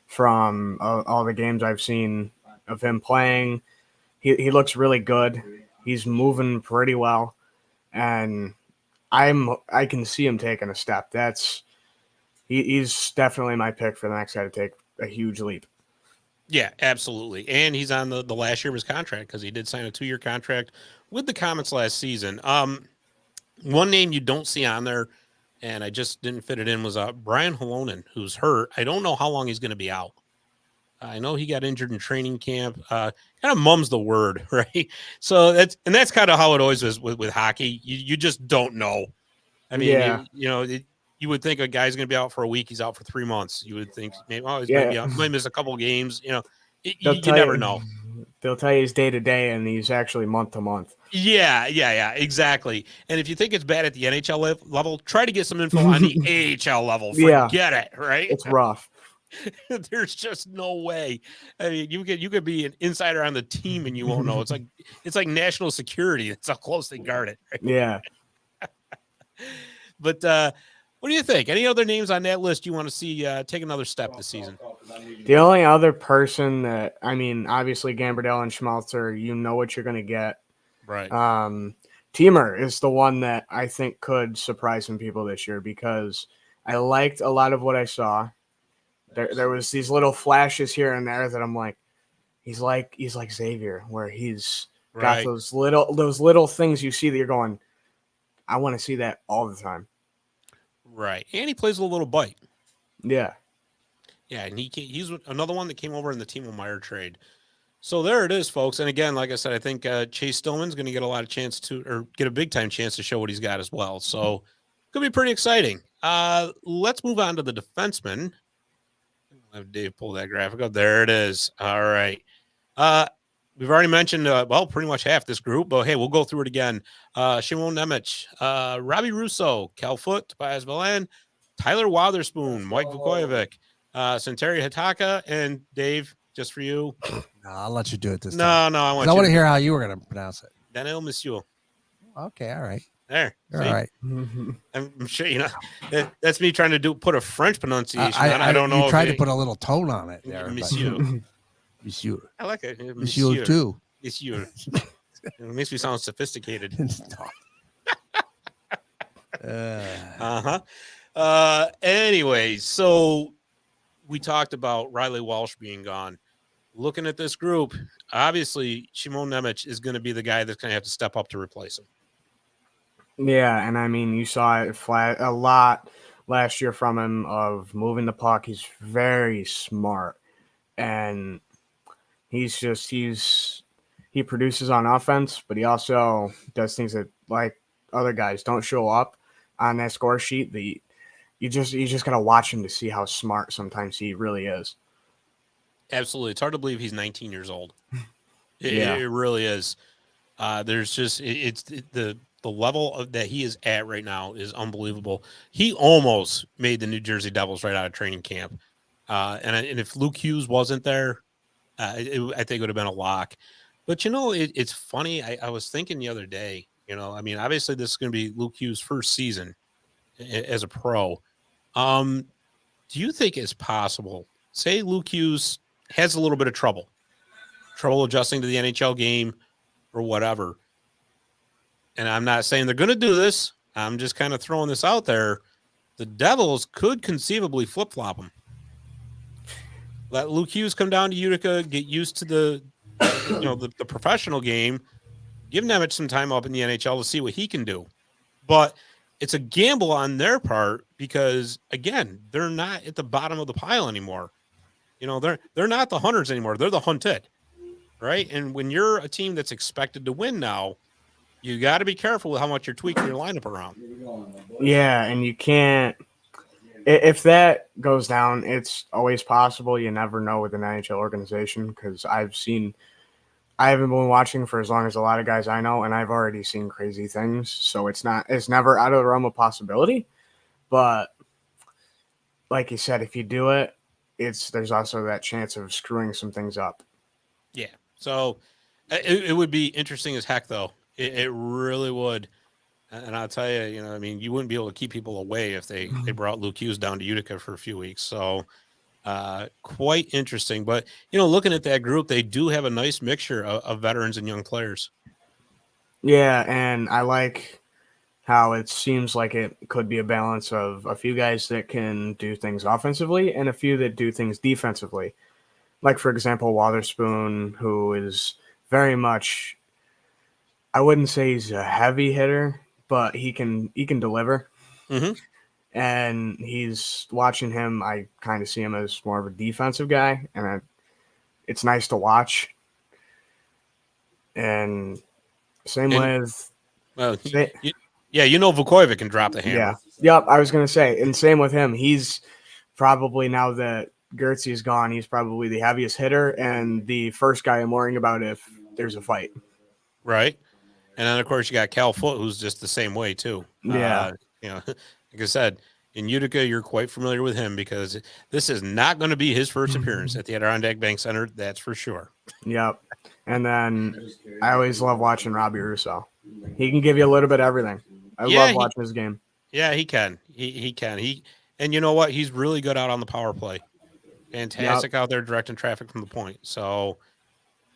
from all the games I've seen of him playing. He looks really good. He's moving pretty well. And I can see him taking a step. He's definitely my pick for the next guy to take a huge leap. Yeah, absolutely. And he's on the last year of his contract because he did sign a 2-year contract with the Comets last season. One name you don't see on there, and I just didn't fit it in, was Brian Holonen, who's hurt. I don't know how long he's going to be out. I know he got injured in training camp. Kind of mum's the word, right? So that's kind of how it always is with hockey. You just don't know. I mean, you would think a guy's going to be out for a week. He's out for 3 months. You would think maybe he's maybe out, might miss a couple games. You never know. They'll tell you he's day to day, and he's actually month to month. Yeah, exactly. And if you think it's bad at the NHL level, try to get some info on the AHL level. Forget it, right? It's rough. There's just no way. I mean, you could be an insider on the team and you won't know. It's like national security. That's how close they guard it. Right? Yeah. But what do you think? Any other names on that list you want to see take another step this season? The only other person that, I mean, obviously Gambardell and Schmelzer, you know what you're going to get. Right. Teamer is the one that I think could surprise some people this year because I liked a lot of what I saw. There was these little flashes here and there that I'm like, he's like Xavier, where he's got those little things you see that you're going, I want to see that all the time. Right. And he plays with a little bite. Yeah. Yeah, and he's another one that came over in the Timo Meier trade. So there it is, folks. And again, like I said, I think Chase Stillman's going to get get a big time chance to show what he's got as well. So could be pretty exciting. Let's move on to the defenseman. I'll have Dave pull that graphic up. There it is. All right. We've already mentioned, pretty much half this group, but hey, we'll go through it again. Shimon Nemec, Robbie Russo, Cal Foote, Tobias Belen, Tyler Wotherspoon, Mike Vukovic, Santeri Hitaka, and Dave, just for you. No, I'll let you do it this time. No, I want to hear how you were going to pronounce it. Daniel Monsieur. Okay, all right. There. All See? right. I'm sure that's me trying to put a French pronunciation on. I don't know You if tried to put a little tone on it there, Monsieur. Monsieur. I like it. Monsieur too. Monsieur. It makes me sound sophisticated. Anyways, so we talked about Riley Walsh being gone. Looking at this group, obviously Shimon Nemec is going to be the guy that's going to have to step up to replace him. Yeah, and I mean, you saw it flat a lot last year from him of moving the puck. He's very smart, and he produces on offense, but he also does things that like other guys don't show up on that score sheet. You just gotta watch him to see how smart sometimes he really is. Absolutely, it's hard to believe he's 19 years old. It Yeah. really is. There's just the level that he is at right now is unbelievable. He almost made the New Jersey Devils right out of training camp, and if Luke Hughes wasn't there, I think it would have been a lock. But it's funny. I was thinking the other day. I mean, obviously this is going to be Luke Hughes' first season as a pro. Do you think it's possible? Say Luke Hughes has a little bit of trouble adjusting to the NHL game or whatever. And I'm not saying they're going to do this. I'm just kind of throwing this out there. The Devils could conceivably flip-flop him. Let Luke Hughes come down to Utica, get used to the professional game, give Nemec some time up in the NHL to see what he can do. But it's a gamble on their part because, again, they're not at the bottom of the pile anymore. They're not the hunters anymore. They're the hunted, right? And when you're a team that's expected to win now, you got to be careful with how much you're tweaking your lineup around. Yeah, and you can't. If that goes down, it's always possible. You never know with an NHL organization because I haven't been watching for as long as a lot of guys I know, and I've already seen crazy things. So it's never out of the realm of possibility. But like you said, if you do it, there's also that chance of screwing some things up. Yeah. So it would be interesting as heck, though. It really would. And I'll tell you, I mean, you wouldn't be able to keep people away if they brought Luke Hughes down to Utica for a few weeks. So quite interesting. But, looking at that group, they do have a nice mixture of veterans and young players. Yeah, and I like how it seems like it could be a balance of a few guys that can do things offensively and a few that do things defensively. Like, for example, Wotherspoon, who is very much, I wouldn't say he's a heavy hitter, but he can deliver. Mm-hmm. And he's watching him. I kind of see him as more of a defensive guy, and it's nice to watch. And same with, well, Vukovic can drop the hammer. Yeah, yep. I was gonna say, and same with him. He's probably, now that Gertzy's gone, he's probably the heaviest hitter and the first guy I'm worrying about if there's a fight. Right. And then, of course, you got Cal Foote, who's just the same way, too. Yeah. Like I said, in Utica, you're quite familiar with him because this is not going to be his first appearance at the Adirondack Bank Center. That's for sure. Yep. And then I always love watching Robbie Russo. He can give you a little bit of everything. I love watching his game. Yeah, he can. He can. And you know what? He's really good out on the power play. Fantastic out there directing traffic from the point. So,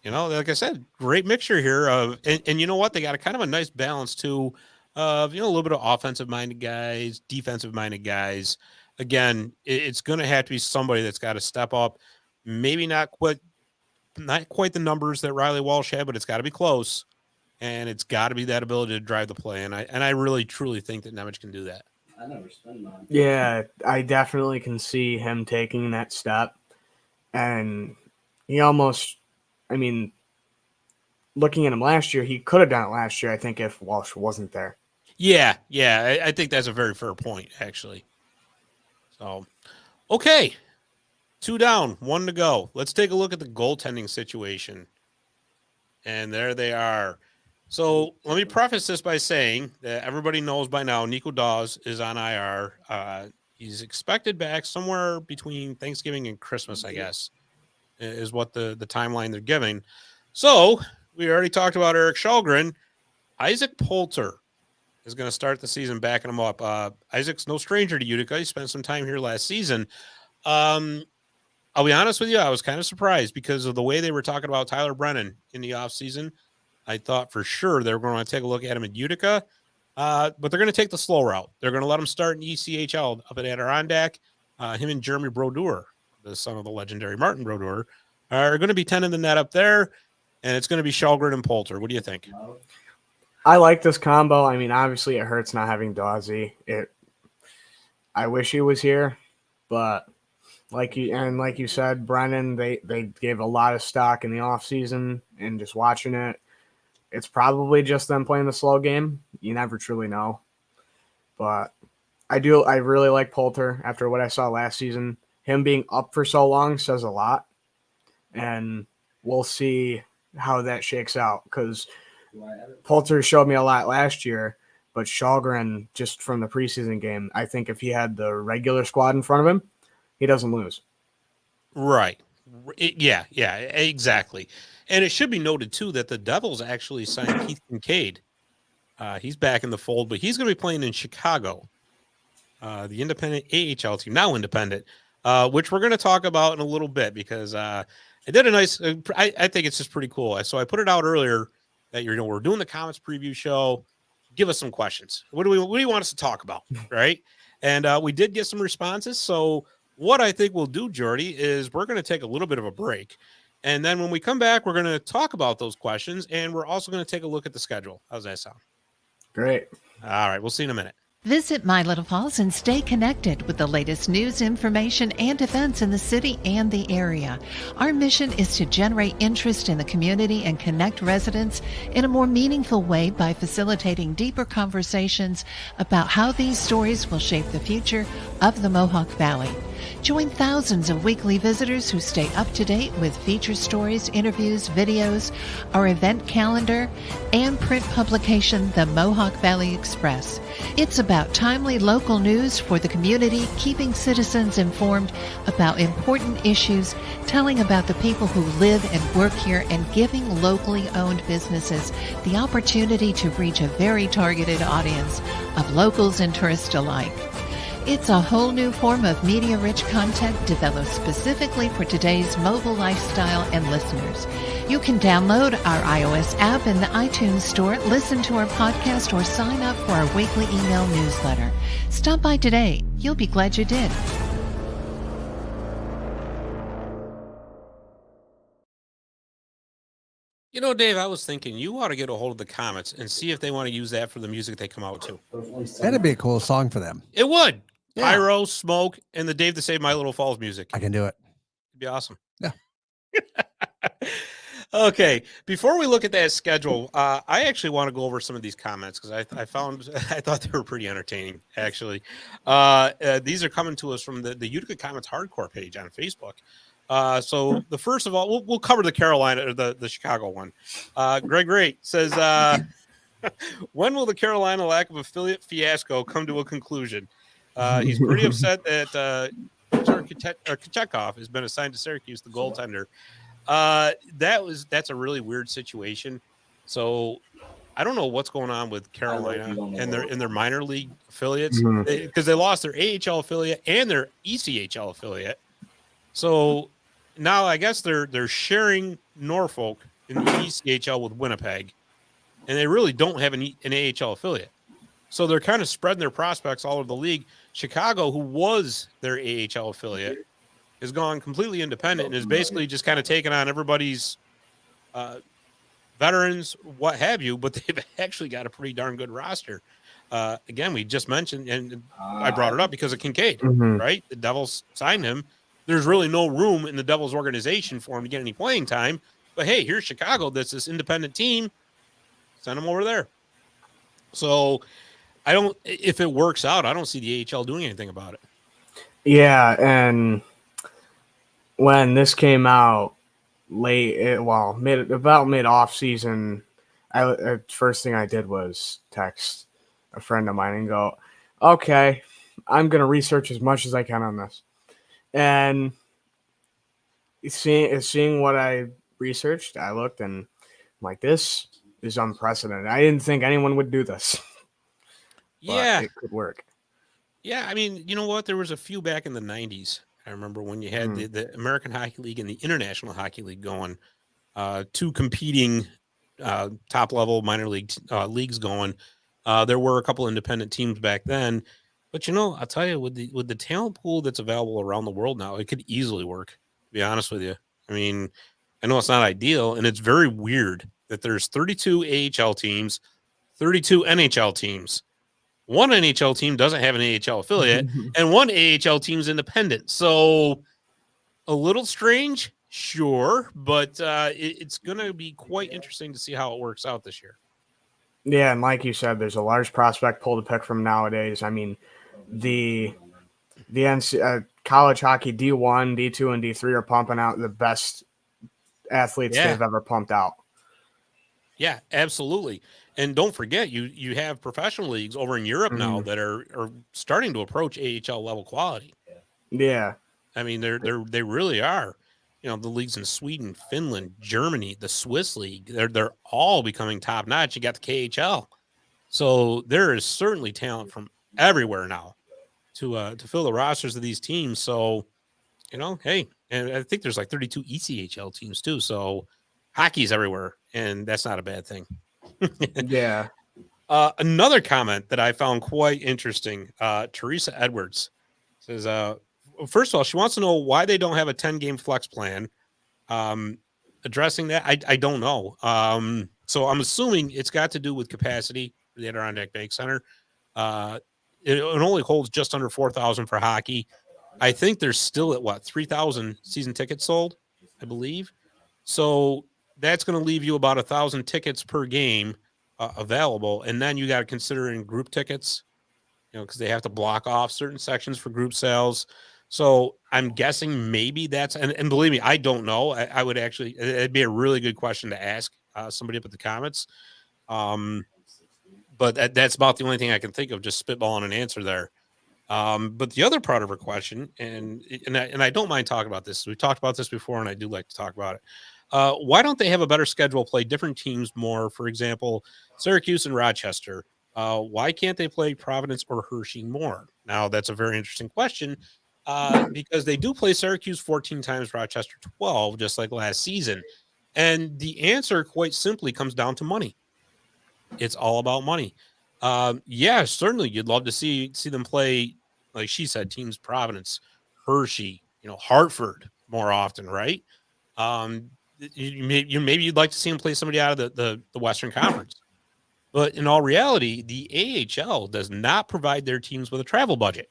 like I said, great mixture here of, and you know what? They got a kind of a nice balance too of, a little bit of offensive minded guys, defensive minded guys. Again, it's going to have to be somebody that's got to step up. Maybe not quite the numbers that Riley Walsh had, but it's got to be close. And it's got to be that ability to drive the play. And I really, truly think that Nemec can do that. Yeah, I definitely can see him taking that step. And he almost, looking at him last year, he could have done it last year, I think, if Walsh wasn't there. Yeah. I think that's a very fair point, actually. So, okay. 2 down, 1 to go. Let's take a look at the goaltending situation. And there they are. So let me preface this by saying that everybody knows by now Nico Dawes is on IR. He's expected back somewhere between Thanksgiving and Christmas, I guess, is what the timeline they're giving. So we already talked about Eric Shalgren. Isaac Poulter is going to start the season backing him up. Isaac's no stranger to Utica. He spent some time here last season. I'll be honest with you, I was kind of surprised because of the way they were talking about Tyler Brennan in the offseason. I thought for sure they were going to take a look at him at Utica, but they're going to take the slow route. They're going to let him start in ECHL up at Adirondack. Him and Jeremy Brodeur, the son of the legendary Martin Brodeur, are going to be tending the net up there, and it's going to be Shelgren and Poulter. What do you think? I like this combo. I mean, obviously it hurts not having Dawsey. I wish he was here, but like you said, Brennan, they gave a lot of stock in the offseason, and just watching it, it's probably just them playing the slow game. You never truly know. But I really like Poulter after what I saw last season. Him being up for so long says a lot. And we'll see how that shakes out, because Poulter showed me a lot last year, but Shelgren, just from the preseason game, I think if he had the regular squad in front of him, he doesn't lose. Right. Yeah, exactly. And it should be noted, too, that the Devils actually signed Keith Kincaid. He's back in the fold, but he's going to be playing in Chicago, the independent AHL team, now independent, which we're going to talk about in a little bit, because I did a nice I think it's just pretty cool. So I put it out earlier that we're doing the Comets preview show. Give us some questions. What do you want us to talk about? Right. And we did get some responses. So what I think we'll do, Jordy, is we're going to take a little bit of a break. And then when we come back, we're going to talk about those questions, and we're also going to take a look at the schedule. How's that sound? Great. All right. We'll see you in a minute. Visit My Little Falls and stay connected with the latest news, information, and events in the city and the area. Our mission is to generate interest in the community and connect residents in a more meaningful way by facilitating deeper conversations about how these stories will shape the future of the Mohawk Valley. Join thousands of weekly visitors who stay up to date with feature stories, interviews, videos, our event calendar, and print publication, The Mohawk Valley Express. It's about timely local news for the community, keeping citizens informed about important issues, telling about the people who live and work here, and giving locally owned businesses the opportunity to reach a very targeted audience of locals and tourists alike. It's a whole new form of media-rich content developed specifically for today's mobile lifestyle and listeners. You can download our iOS app in the iTunes Store, listen to our podcast, or sign up for our weekly email newsletter. Stop by today. You'll be glad you did. You know, Dave, I was thinking you ought to get a hold of the Comets and see if they want to use that for the music they come out to. That'd be a cool song for them. It would. Yeah. Pyro, smoke, and the Dave to Save My Little Falls music. I can do it. It'd be awesome. Yeah. Okay. Before we look at that schedule, I actually want to go over some of these comments because I thought they were pretty entertaining, actually. These are coming to us from the Utica Comets hardcore page on Facebook. So the first of all, we'll cover the Carolina or the Chicago one. Greg Ray says, when will the Carolina lack of affiliate fiasco come to a conclusion? He's pretty upset that Kachekov has been assigned to Syracuse, the goaltender. That's a really weird situation. So I don't know what's going on with Carolina and their minor league affiliates, because they lost their AHL affiliate and their ECHL affiliate. So now I guess they're sharing Norfolk in the ECHL with Winnipeg, and they really don't have an AHL affiliate. So they're kind of spreading their prospects all over the league. Chicago, who was their AHL affiliate, has gone completely independent and is basically just kind of taken on everybody's veterans, what have you, but they've actually got a pretty darn good roster. Again, we just mentioned, and I brought it up because of Kincaid, right? The Devils signed him. There's really no room in the Devils organization for him to get any playing time. But hey, here's Chicago. That's this independent team. Send him over there. So if it works out, I don't see the AHL doing anything about it. Yeah, and when this came out mid off season, first thing I did was text a friend of mine and go, okay, I'm going to research as much as I can on this. And seeing what I researched, I looked and I'm like, this is unprecedented. I didn't think anyone would do this. Yeah. But it could work. Yeah. I mean, you know what? There was a few back in the 90s. I remember when you had the American Hockey League and the International Hockey League going, two competing top level minor league leagues going. There were a couple independent teams back then, but I'll tell you, with the talent pool that's available around the world now, it could easily work. To be honest with you, I mean, I know it's not ideal, and it's very weird that there's 32 AHL teams, 32 NHL teams. One NHL team doesn't have an AHL affiliate, and one AHL team's independent. So a little strange, sure, but it's going to be quite interesting to see how it works out this year. Yeah, and like you said, there's a large prospect pool to pick from nowadays. I mean, the college hockey D1, D2, and D3 are pumping out the best athletes they've ever pumped out. Yeah, absolutely. And don't forget, you have professional leagues over in Europe now that are starting to approach AHL level quality. Yeah. I mean, they really are. The leagues in Sweden, Finland, Germany, the Swiss league, they're all becoming top notch. You got the KHL. So there is certainly talent from everywhere now to fill the rosters of these teams. So, hey, and I think there's like 32 ECHL teams too. So hockey's everywhere, and that's not a bad thing. Yeah. Another comment that I found quite interesting, Teresa Edwards says, first of all, she wants to know why they don't have a 10-game flex plan. Addressing that, I don't know. So I'm assuming it's got to do with capacity for the Adirondack Bank Center. It only holds just under 4,000 for hockey. I think there's still at 3,000 season tickets sold, I believe. So that's going to leave you about 1,000 tickets per game available. And then you got to consider in group tickets, because they have to block off certain sections for group sales. So I'm guessing maybe that's, and believe me, I don't know. I would actually, it'd be a really good question to ask somebody up at the Comets. But that's about the only thing I can think of, just spitballing an answer there. But the other part of her question, and I don't mind talking about this. We've talked about this before, and I do like to talk about it. Why don't they have a better schedule, play different teams more? For example, Syracuse and Rochester. Why can't they play Providence or Hershey more? Now, that's a very interesting question because they do play Syracuse 14 times, Rochester 12, just like last season. And the answer, quite simply, comes down to money. It's all about money. Yeah, certainly you'd love to see them play, like she said, teams Providence, Hershey, Hartford more often, right? Maybe you'd like to see them play somebody out of the Western Conference. But in all reality, the AHL does not provide their teams with a travel budget.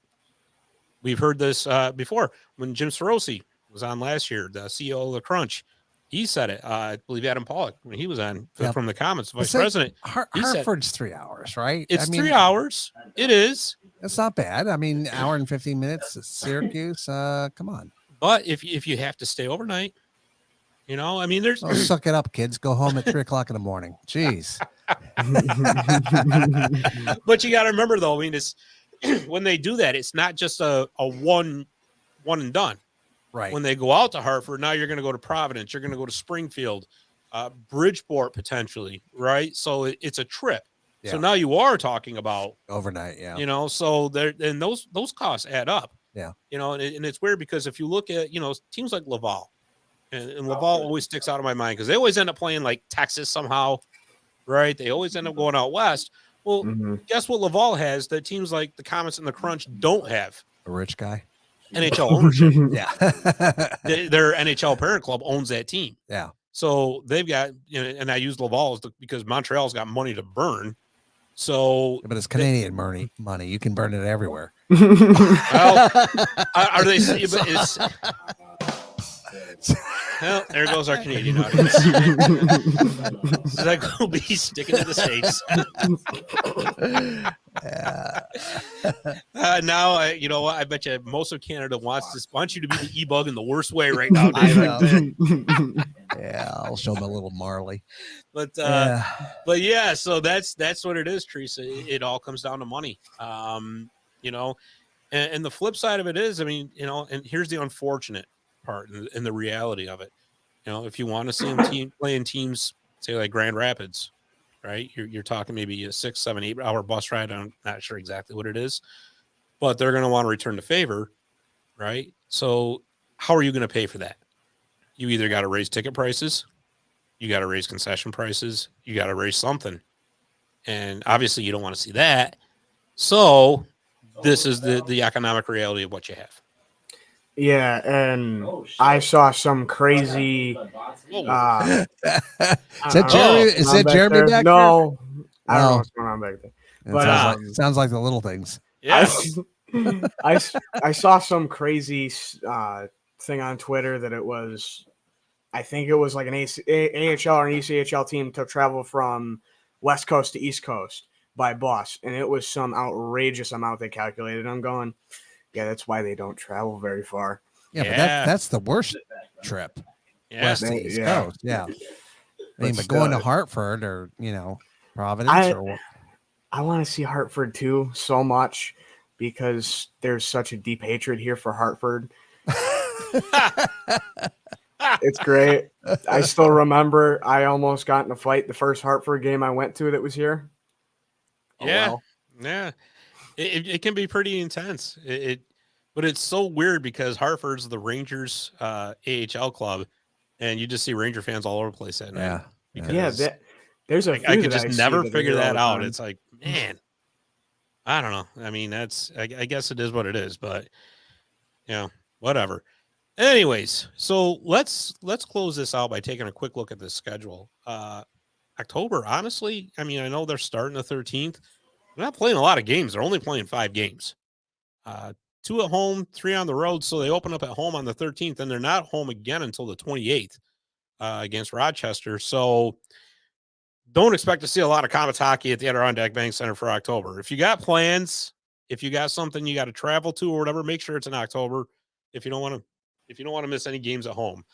We've heard this before when Jim Sorosi was on last year, the CEO of the Crunch. He said it. I believe Adam Pollock, when he was on from the Comets, vice president. Hartford's 3 hours, right? It's 3 hours. It is. It's not bad. I mean, hour and 15 minutes. Syracuse. Come on. But if you have to stay overnight, I mean, there's. Suck it up, kids. Go home at 3:00 in the morning. Jeez. But you got to remember, though. I mean, it's when they do that, it's not just a one and done. Right. When they go out to Hartford, now you're going to go to Providence. You're going to go to Springfield, Bridgeport potentially, right? So it's a trip. Yeah. So now you are talking about overnight. Yeah. So there, and those costs add up. Yeah. And it's weird because if you look at teams like Laval, and Laval always sticks out of my mind because they always end up playing like Texas somehow, right? They always end up going out west. Well, guess what Laval has that teams like the Comets and the Crunch don't have? A rich guy. NHL ownership. Yeah. Their NHL parent club owns that team. Yeah. So they've got, and I use Laval because Montreal's got money to burn. So, but it's Canadian money. You can burn it everywhere. Well, are they? It's, well, there goes our Canadian audience. So that will be sticking to the States. Now, I bet you most of Canada wants you to be the e-bug in the worst way right now. Yeah, I'll show them a little Marley. But yeah, so that's what it is, Teresa. It all comes down to money. And the flip side of it is, I mean, and here's the unfortunate part and the reality of it. If you want to see them playing teams, say like Grand Rapids, right? You're talking maybe a 6, 7, 8 hour bus ride. I'm not sure exactly what it is, but they're going to want to return the favor, right? So how are you going to pay for that? You either got to raise ticket prices, you got to raise concession prices, you got to raise something. And obviously you don't want to see that. So this is the economic reality of what you have. Yeah, and I saw some crazy. Is that Jeremy? Is that Jeremy back there? No, I don't know what's going on back there. But sounds like the little things. Yeah. I saw some crazy thing on Twitter that it was, I think it was like an AHL or an ECHL team to travel from West Coast to East Coast by bus, and it was some outrageous amount they calculated. I'm going, yeah, that's why they don't travel very far. Yeah, but that's the worst trip. Yeah. West to East Coast. Yeah. I mean, but going to Hartford or, Providence I want to see Hartford too so much because there's such a deep hatred here for Hartford. It's great. I still remember I almost got in a fight the first Hartford game I went to that was here. Yeah. It can be pretty intense. But it's so weird because Hartford's the Rangers AHL club, and you just see Ranger fans all over the place at night. Yeah. There's a few I could just never figure that out. It's like, man, I don't know. I mean, I guess it is what it is, but whatever. Anyways, so let's close this out by taking a quick look at the schedule. October, honestly, I mean, I know they're starting the 13th. They're not playing a lot of games. They're only playing 5 games. 2 at home, 3 on the road. So they open up at home on the 13th, and they're not home again until the 28th against Rochester. So don't expect to see a lot of Comets hockey at the Adirondack Bank Center for October. If you got plans, if you got something you got to travel to or whatever, make sure it's in October. If you don't want to miss any games at home.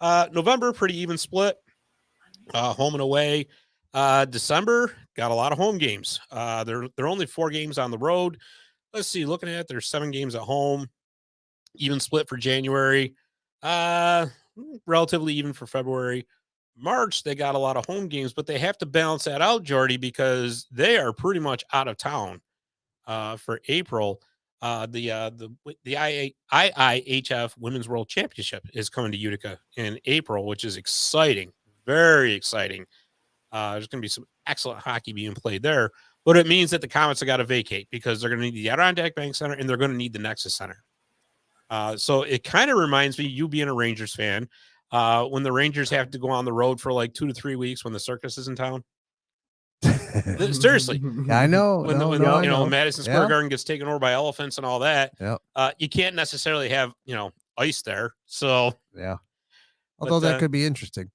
November, pretty even split. Home and away. December, got a lot of home games. They're only 4 games on the road. Let's see, looking at it, there's 7 games at home. Even split for January. Relatively even for February. March, they got a lot of home games, but they have to balance that out, Jordy, because they are pretty much out of town for April. The IIHF Women's World Championship is coming to Utica in April, which is exciting. Very exciting. There's going to be some excellent hockey being played there, but it means that the Comets have got to vacate because they're going to need the Adirondack Bank Center and they're going to need the Nexus Center. So it kind of reminds me, you being a Rangers fan, when the Rangers have to go on the road for like 2 to 3 weeks when the circus is in town. Seriously. I know. When Madison Square Garden gets taken over by elephants and all that, you can't necessarily have, ice there. So, although that could be interesting.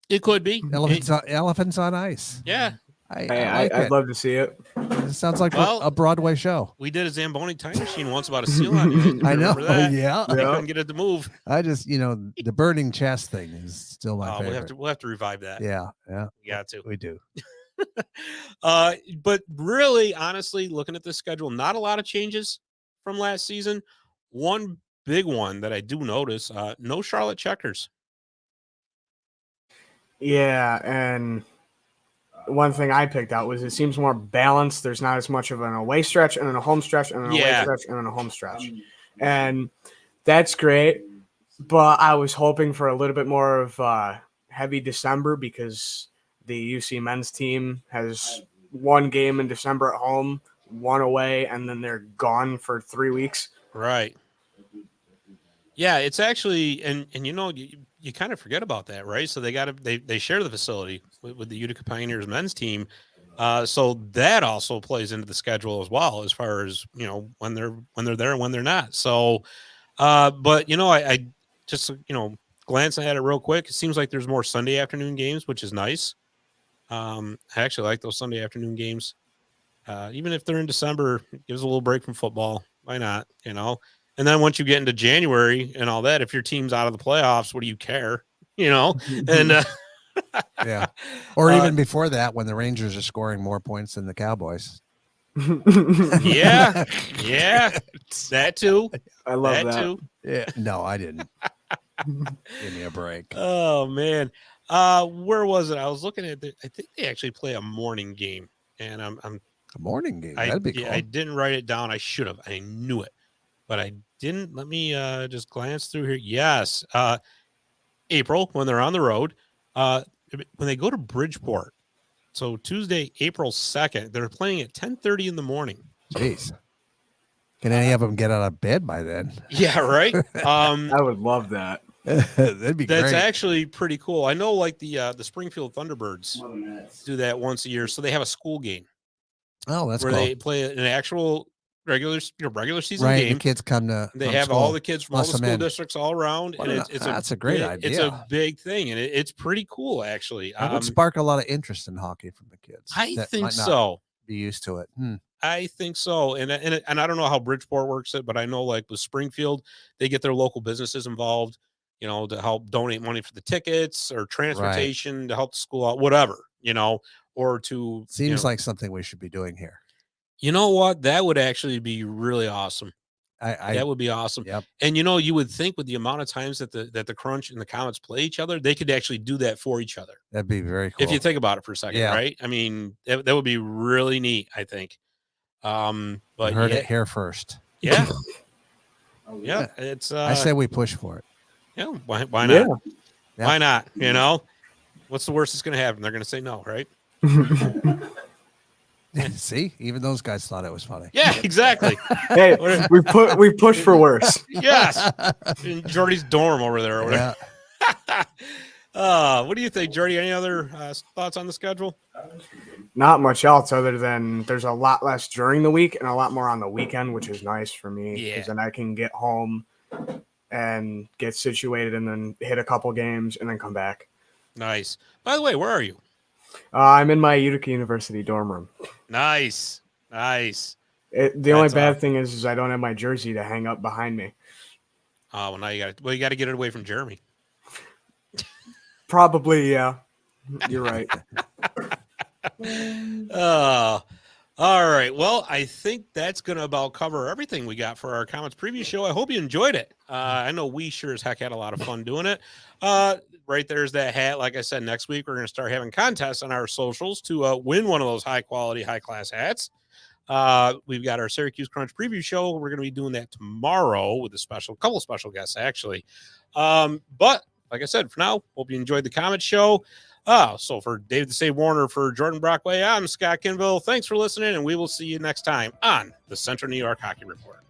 It could be. Elephants on ice. Yeah. I'd love to see it. It sounds like a Broadway show. We did a Zamboni time machine once about a seal on you. I know. That? Yeah. They couldn't get it to move. I just, the burning chest thing is still my favorite. We'll have to revive that. Yeah. We got to. We do. But really, honestly, looking at the schedule, not a lot of changes from last season. One big one that I do notice, no Charlotte Checkers. Yeah, and one thing I picked out was it seems more balanced. There's not as much of an away stretch and then a home stretch and an away stretch and then a home stretch. And that's great, but I was hoping for a little bit more of heavy December because the UC men's team has 1 game in December at home, 1 away, and then they're gone for 3 weeks. Right. Yeah, it's actually, and you kind of forget about that, right? So they share the facility with the Utica Pioneers men's team. So that also plays into the schedule as well, as far as, when they're there and when they're not. So, but, I just, glancing at it real quick, it seems like there's more Sunday afternoon games, which is nice. I actually like those Sunday afternoon games. Even if they're in December, it gives a little break from football. Why not? And then once you get into January and all that, if your team's out of the playoffs, what do you care? And yeah. Or even before that, when the Rangers are scoring more points than the Cowboys. Yeah. That too. I love that. Too. Yeah. No, I didn't. Give me a break. Oh man. Where was it? I was looking at I think they actually play a morning game, and I'm A morning game. That'd be cool. I didn't write it down. I should have. I knew it, but I didn't. Let me just glance through here. Yes. April, when they're on the road, when they go to Bridgeport. So Tuesday, April 2nd, they're playing at 10:30 in the morning. Jeez. Can any of them get out of bed by then? Yeah, right. I would love that. That'd be That's great. actually pretty cool. I know, like the Springfield Thunderbirds do that once a year, so they have a school game Oh, that's where cool. they play an actual regular season Right, game. the kids come to. They from have school, all the kids from all plus the them school in. districts all around, What and an- it's that's a great It's a idea. big thing, and it's pretty cool actually. That would spark a lot of interest in hockey from the kids. I that think might not so. Be used to it. I think so, and I don't know how Bridgeport works it, but I know like with Springfield, they get their local businesses involved, to help donate money for the tickets or transportation to help the school out, whatever, or to Seems like something we should be doing here. You know what? That would actually be really awesome. That would be awesome. Yep. And you would think with the amount of times that the Crunch and the Comets play each other, they could actually do that for each other. That'd be very cool. If you think about it for a second, Yeah. right? I mean, that would be really neat, I think. But you heard it here first. Yeah. Yeah. It's I say we push for it. Yeah, why not? Yeah. Why not? What's the worst that's gonna happen? They're gonna say no, right? See, even those guys thought it was funny. Yeah, exactly. Hey, we push for worse. Yes. In Jordy's dorm over there. Or whatever. Yeah. What do you think, Jordy? Any other thoughts on the schedule? Not much else other than there's a lot less during the week and a lot more on the weekend, which is nice for me Yeah. because then I can get home and get situated and then hit a couple games and then come back. Nice. By the way, where are you? I'm in my Utica University dorm room. Nice. The only bad thing is I don't have my jersey to hang up behind me. Oh, well, now you got to get it away from Jeremy. Probably, yeah. You're right. All right. Well, I think that's going to about cover everything we got for our Comets preview show. I hope you enjoyed it. I know we sure as heck had a lot of fun doing it. Right there's that hat. Like I said, next week we're going to start having contests on our socials to win one of those high quality, high class hats. We've got our Syracuse Crunch preview show. We're going to be doing that tomorrow with a couple special guests, actually. But like I said, for now, hope you enjoyed the Comet show. So for Dave the Save Warner, for Jordan Brockway, I'm Scott Kinville. Thanks for listening, and we will see you next time on the Central New York Hockey Report.